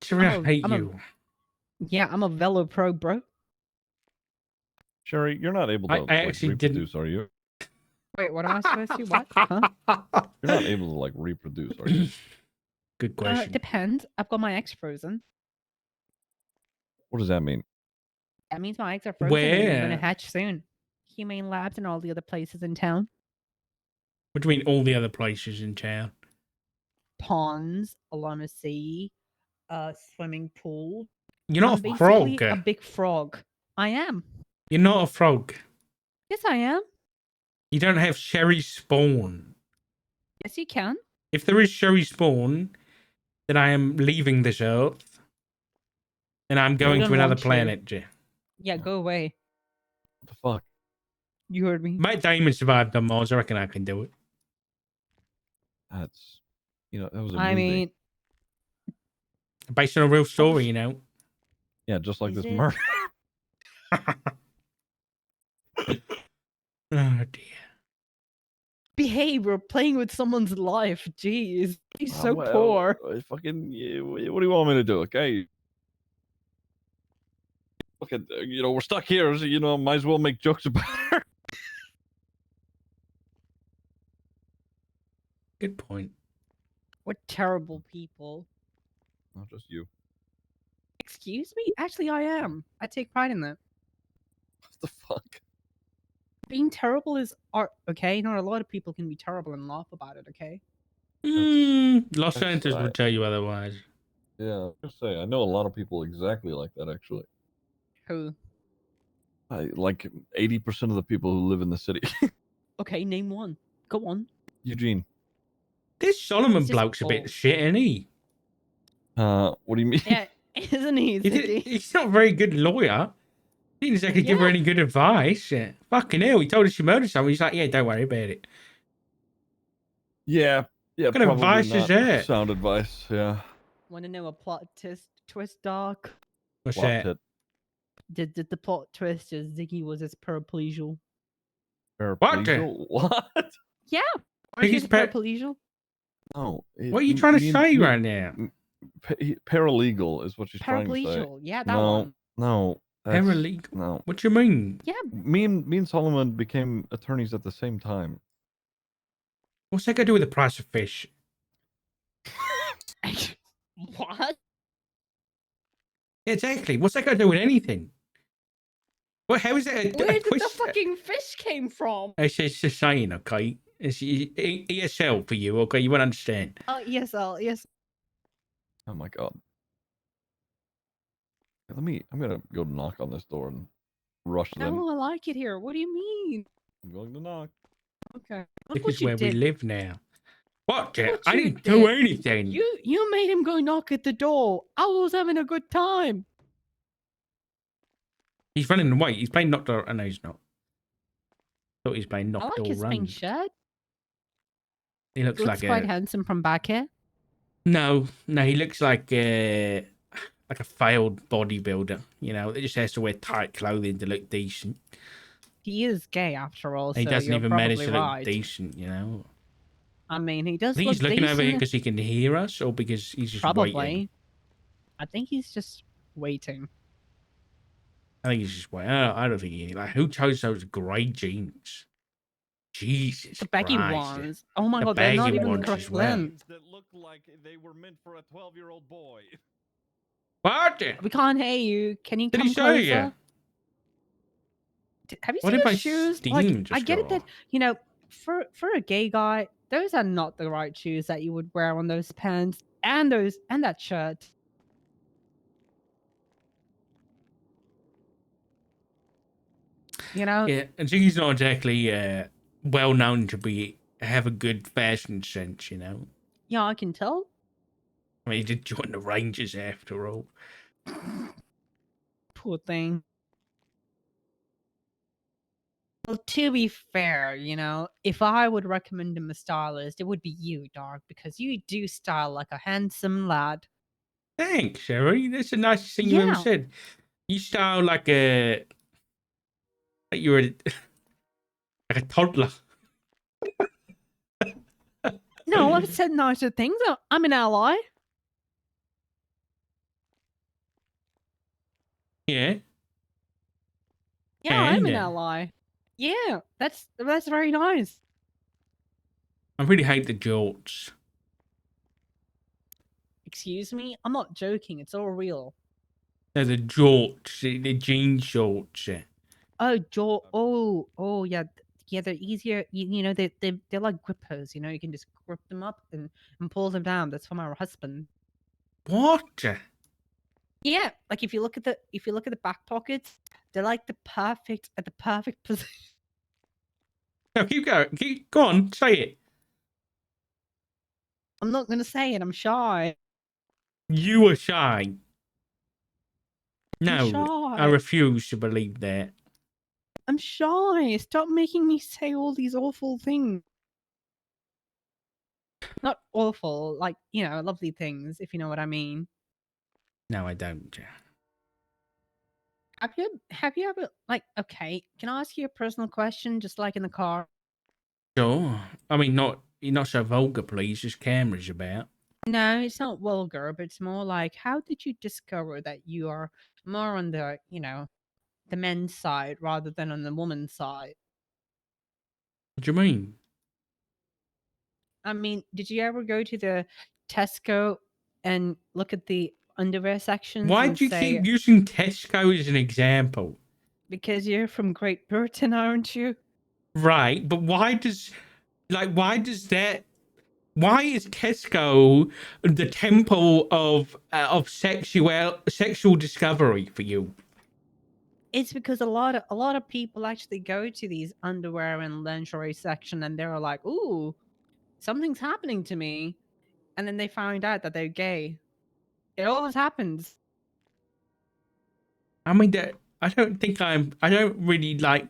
Siri, I hate you. Yeah, I'm a Velo Pro, bro. Sherry, you're not able to I actually reproduce, are you? Wait, what am I supposed to? What? Huh? You're not able to reproduce, are you? Good question. Depends. I've got my eggs frozen. What does that mean? That means my eggs are frozen and they're gonna Where? hatch soon. Humane Labs and all the other places in town. What do you mean all the other places in town? Ponds along the sea, swimming pool. You're not I'm a frog. basically a big frog. I am. You're not a frog. Yes, I am. You don't have Sherry spawn. Yes, you can. If there is Sherry spawn, then I am leaving this earth. And I'm going to don't another want you. planet. Yeah, go away. What the fuck? You heard me. Matt Damon survived on Mars. I reckon I can do it. That's, that was a I movie. mean, Based on a real story, you know. Yeah, just like Is this it? murder. Oh dear. behave. We're playing with someone's life. Jeez. He's so Well, poor. Fucking, what do you want me to do? Okay. Look at, we're stuck here. So, might as well make jokes about her. Good point. What terrible people. Not just you. Excuse me? Actually, I am. I take pride in that. What the fuck? Being terrible is art, okay? Not a lot of people can be terrible and laugh about it, okay? Los that's Santos right. would tell you otherwise. Yeah, I was gonna say, I know a lot of people exactly like that, actually. Who? Like 80% of the people who live in the city. Okay, name one. Go on. Eugene. This Solomon He's just bloke's a bit old. shit, isn't he? What do you mean? Yeah, isn't he? He's not a very good lawyer. He didn't exactly give her Yeah. any good advice. Yeah. Fucking hell, he told her she murdered someone. He's like, yeah, don't worry about it. Yeah, What kind of probably advice is not that? sound advice, yeah. Want to know a plot twist, Doc? What's Plot that? tit. The plot twist is Ziggy was his paraplegial. Paraplegial? What? Yeah. Ziggy's He's paraplegial. No. What are you trying to say right now? Paralegal is what she's trying to say. Paraplegial. Yeah, that one. No. That's, Paralegal? No. What you mean? Yeah. Me and Solomon became attorneys at the same time. What's that got to do with the price of fish? What? Exactly. What's that got to do with anything? Well, how is that a Where did the twist? fucking fish came from? It's just saying, okay? It's ESL for you, okay? You won't understand. Oh, ESL, yes. Oh my god. I'm gonna go knock on this door and rush them. No, I like it here. What do you mean? I'm going to knock. Okay. This Look what is you where we did. live now. What? Look what I you didn't do did. anything. You made him go knock at the door. I was having a good time. He's running away. He's playing Nocturne. Oh, no, he's not. Thought he's playing I like Nocturne his pink Run. shirt. He looks Looks like quite a... handsome from back here. No, he looks like a failed bodybuilder. You know, that just has to wear tight clothing to look decent. He is gay after all, He so doesn't you're even manage probably to look right. decent, you know. I mean, he I does think look he's looking over here decent. because he can hear us, or because he's just waiting. Probably. I think he's just waiting. I think he's just waiting. I don't think he... Like, who chose those grey jeans? Jesus The baggy Christ. ones. Oh my The god, they're not baggy even the ones correct as well. length. That look like they were meant for a 12-year-old boy. What? We can't hear you. Can you Did come he say closer? ya? Have you What seen did my his shoes? Steam Like, just I get go it that, off? you know, for a gay guy, those are not the right shoes that you would wear on those pants and that shirt. You know? Yeah, and he's not exactly well known to have a good fashion sense, you know. Yeah, I can tell. I mean, he did join the Rangers after all. Poor thing. Well, to be fair, you know, if I would recommend him a stylist, it would be you, dog, because you do style like a handsome lad. Thanks, Sherry. That's the nicest thing you ever Yeah. said. You style like you're like a toddler. No, I've said nicer things. I'm an ally. Yeah. Yeah, I'm an Kinda. ally. Yeah, that's very nice. I really hate the jorts. Excuse me? I'm not joking. It's all real. They're the jorts, the jean shorts. Oh, yeah. Yeah, they're easier. You know, they're like grippers. You know, you can just grip them up and pull them down. That's from our husband. What? Yeah, like if you look at the back pockets, they're like the perfect position. No, keep going. Go on, say it. I'm not gonna say it. I'm shy. You are shy. I'm No, I shy. refuse to believe that. I'm shy. Stop making me say all these awful things. Not awful, like, you know, lovely things, if you know what I mean. No, I don't. Have you ever, like, okay, can I ask you a personal question, just like in the car? Sure. I mean, you're not so vulgar, please. There's cameras about. No, it's not vulgar, but it's more like, how did you discover that you are more on the, you know, the men's side rather than on the woman's side? What do you mean? I mean, did you ever go to the Tesco and look at the underwear sections Why and do you say, keep using Tesco as an example? because you're from Great Britain, aren't you? Right, but why is Tesco the temple of sexual discovery for you? It's because a lot of people actually go to these underwear and lingerie section and they're like, "Ooh, something's happening to me," and then they find out that they're gay. It always happens. I mean, I don't really like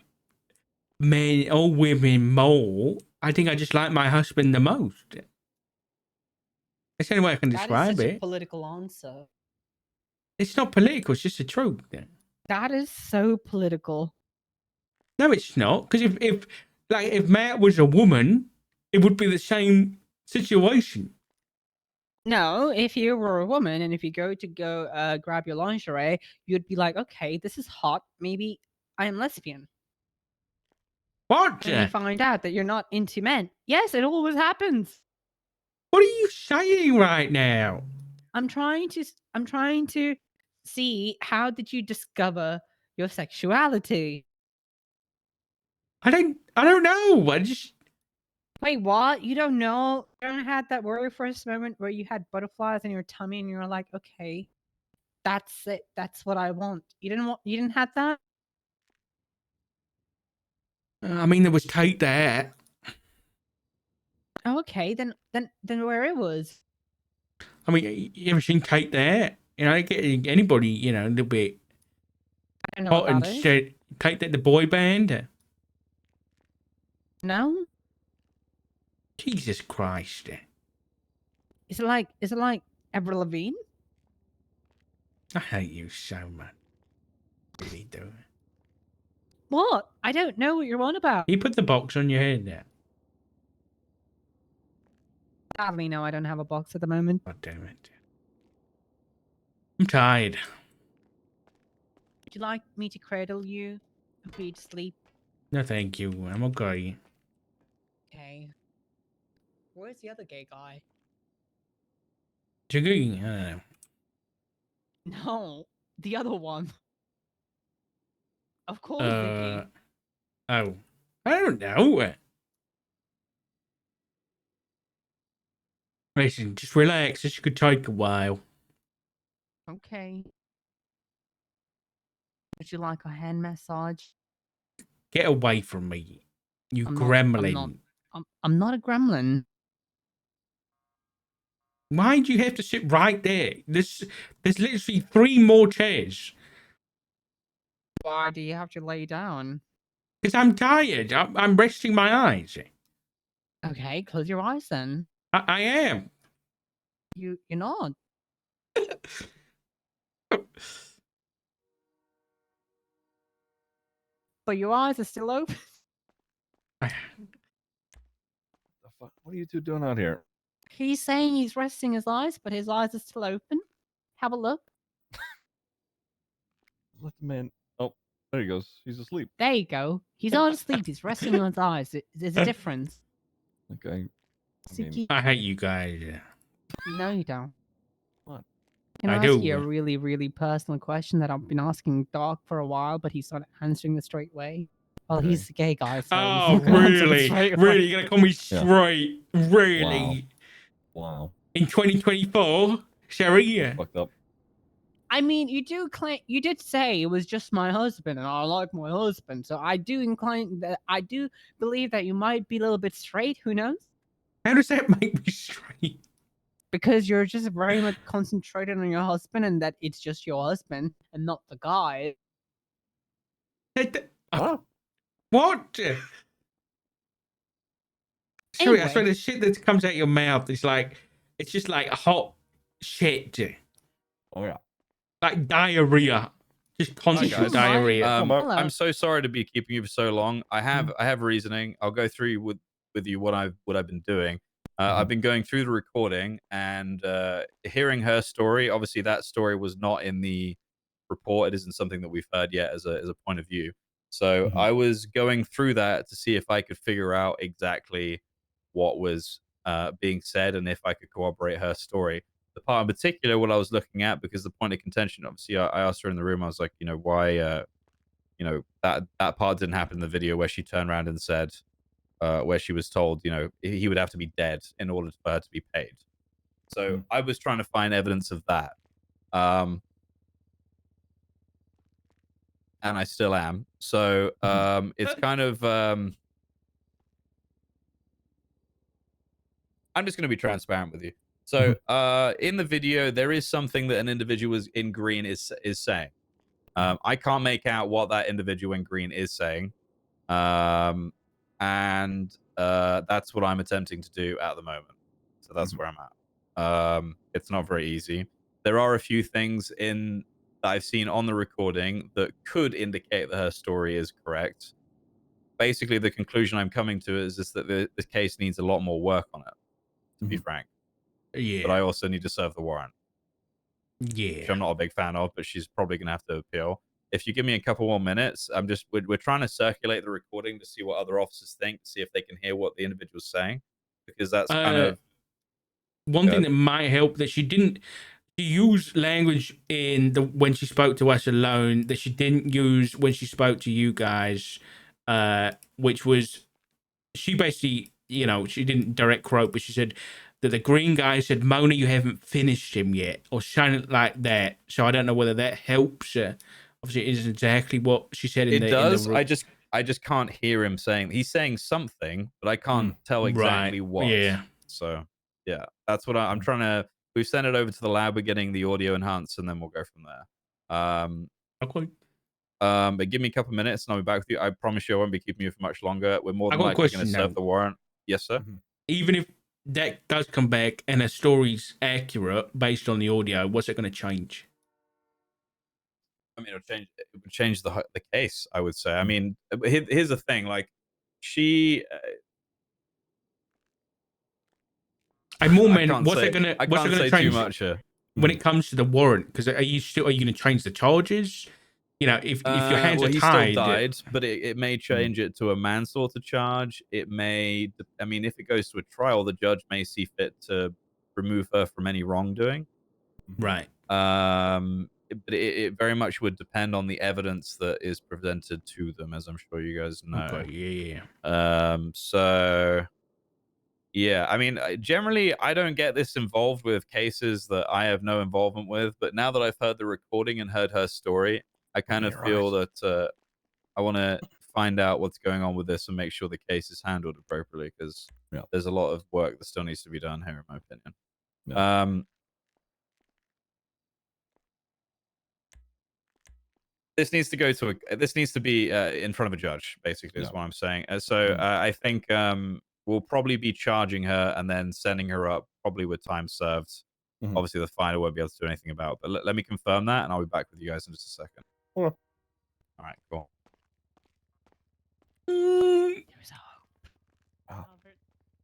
men or women more. I think I just like my husband the most. That's the only way I can That is describe such a it. political answer. It's not political. It's just the truth. That is so political. No, it's not. Because if Matt was a woman, it would be the same situation. No, if you were a woman and if you go grab your lingerie, you'd be like, "Okay, this is hot. Maybe I am lesbian." What? And you find out that you're not into men. Yes, it always happens. What are you saying right now? I'm trying to see, how did you discover your sexuality? I don't know. I just Wait, what? You don't know? You don't have that very first moment where you had butterflies in your tummy and you were like, "Okay, that's it. That's what I want." You didn't have that? I mean, there was Take That. Oh, okay, then where it was. I mean, you ever seen Take That? You know, anybody, you know, a little bit I don't know Oh, what and that is. said, take that the boy band. No? Jesus Christ. Is it like Avril Lavigne? I hate you so much. Really do. What? I don't know what you're on about. You put the box on your head there. Sadly, no, I don't have a box at the moment. God damn it. I'm tired. Would you like me to cradle you and put you to sleep? No, thank you. I'm okay. Okay. Where's the other gay guy? Jiggy. I don't know. No, the other one. Of course, Ziggy. Oh. I don't know. Listen, just relax. This could take a while. Okay. Would you like a hand massage? Get away from me. You I'm gremlin. I'm not a gremlin. Why do you have to sit right there? There's literally 3 more chairs. Why do you have to lay down? Because I'm tired. I'm resting my eyes. Okay, close your eyes then. I am. You're not. But your eyes are still open. The fuck? What are you two doing out here? He's saying he's resting his eyes, but his eyes are still open. Have a look. Let the man. Oh, there he goes. He's asleep. There you go. He's not asleep. He's resting on his eyes. There's a difference. Okay. I mean, Ziggy, I hate you guys. no, you don't. What? Can I I ask you a do. really, really personal question that I've been asking Doc for a while, but he's not answering the straight way? Well, Okay. he's the gay guy, so he's Oh, not gonna answer the really? straight way. Really? You're going to call me straight? Really? Wow. In 2024? Sherry? Fucked up. I mean, you did say it was just my husband, and I like my husband, so I do believe that you might be a little bit straight. Who knows? How does that make me straight? Because you're just very much concentrated on your husband, and that it's just your husband and not the guy. Huh? What? Sorry, I Anyway. swear the shit that comes out your mouth is like, it's just like hot shit. Oh yeah. Like diarrhea. Just constant guys. diarrhea. Hello. I'm so sorry to be keeping you for so long. I have reasoning. I'll go through with you what I've been doing. I've been going through the recording and hearing her story. Obviously, that story was not in the report. It isn't something that we've heard yet as a point of view. So I was going through that to see if I could figure out exactly what was being said and if I could corroborate her story. The part in particular, what I was looking at, because the point of contention, obviously, I asked her in the room. I was like, why, that part didn't happen in the video where she turned around and said, where she was told, he would have to be dead in order for her to be paid. So I was trying to find evidence of that. And I still am. So it's kind of, I'm just going to be transparent with you. So in the video, there is something that an individual in green is saying. I can't make out what that individual in green is saying. And that's what I'm attempting to do at the moment. So that's where I'm at. It's not very easy. There are a few things that I've seen on the recording that could indicate that her story is correct. Basically, the conclusion I'm coming to is just that the case needs a lot more work on it, to be frank. Yeah. But I also need to serve the warrant. Yeah. Which I'm not a big fan of, but she's probably going to have to appeal. If you give me a couple more minutes, we're trying to circulate the recording to see what other officers think, to see if they can hear what the individual's saying, because that's kind of one thing that might help, that she didn't use language when she spoke to us alone that she didn't use when she spoke to you guys, which was, she basically, she didn't direct quote, but she said that the green guy said, "Mona, you haven't finished him yet," or something like that. So I don't know whether that helps. Obviously, it isn't exactly what she said in it the. does. In the... I just can't hear him saying. He's saying something, but I can't tell exactly what. Yeah. So yeah, that's what I'm trying to. We've sent it over to the lab. We're getting the audio enhanced, and then we'll go from there. Okay. But give me a couple minutes and I'll be back with you. I promise you I won't be keeping you for much longer. We're more I than got a likely going to question serve now. the warrant. Yes, sir. Even if that does come back and the story's accurate based on the audio, what's it going to change? I mean, it would change the case, I would say. I mean, here's the thing. Like, she... I more I meant, can't what's say, it going I can't to say too change much here. when it comes to the warrant? Because are you going to change the charges? You know, if your hands Well, are he tied, still died, but it may change it to a manslaughter charge. It may, I mean, if it goes to a trial, the judge may see fit to remove her from any wrongdoing. right? But it very much would depend on the evidence that is presented to them, as I'm sure you guys know. Okay, yeah. So yeah, I mean, generally, I don't get this involved with cases that I have no involvement with. But now that I've heard the recording and heard her story, I kind of feel that I want to find out what's going on with this and make sure the case is handled appropriately, because there's a lot of work that still needs to be done here, in my opinion. Yeah. This needs to go to this needs to be in front of a judge, basically, is what I'm saying. So I think we'll probably be charging her and then sending her up, probably with time served. Obviously, the finder won't be able to do anything about it, but let me confirm that, and I'll be back with you guys in just a second. Okay. All right, cool.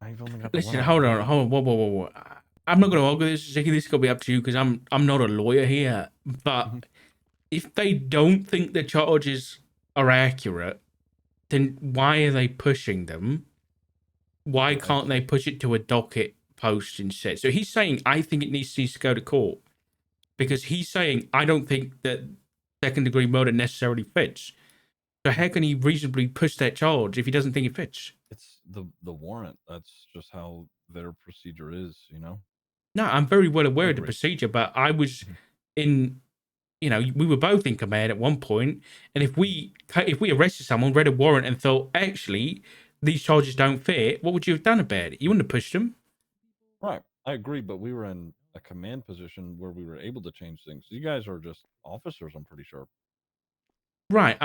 I've only got the Listen, one hold idea. on, whoa. I'm not going to argue this, Ziggy. This is going to be up to you because I'm not a lawyer here. But if they don't think the charges are accurate, then why are they pushing them? Why can't they push it to a docket post instead? So he's saying, I think it needs to go to court because he's saying, I don't think that second degree murder necessarily fits. So how can he reasonably push that charge if he doesn't think it fits? It's the warrant. That's just how their procedure is, you know? No, I'm very well aware of the procedure, but I was in, you know, we were both in command at one point, and if we arrested someone, read a warrant, and thought, actually, these charges don't fit, what would you have done about it? You wouldn't have pushed them. Right. I agree, but we were in a command position where we were able to change things. You guys are just officers, I'm pretty sure. Right.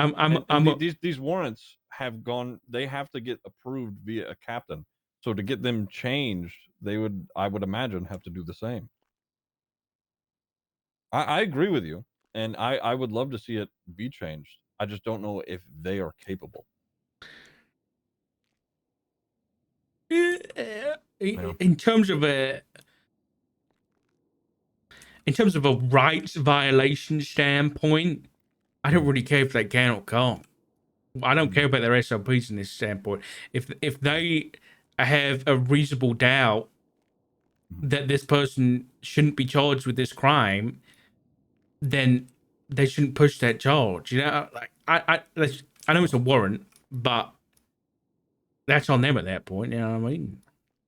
These warrants have gone. They have to get approved via a captain. So to get them changed, they would, I would imagine, have to do the same. I agree with you, and I would love to see it be changed. I just don't know if they are capable. In terms of a rights violation standpoint, I don't really care if they can or can't. I don't care about their SOPs in this standpoint. If they have a reasonable doubt that this person shouldn't be charged with this crime, then they shouldn't push that charge. You know, like I know it's a warrant, but that's on them at that point. You know what I mean?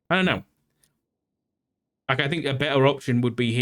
I don't know. Like, I think a better option would be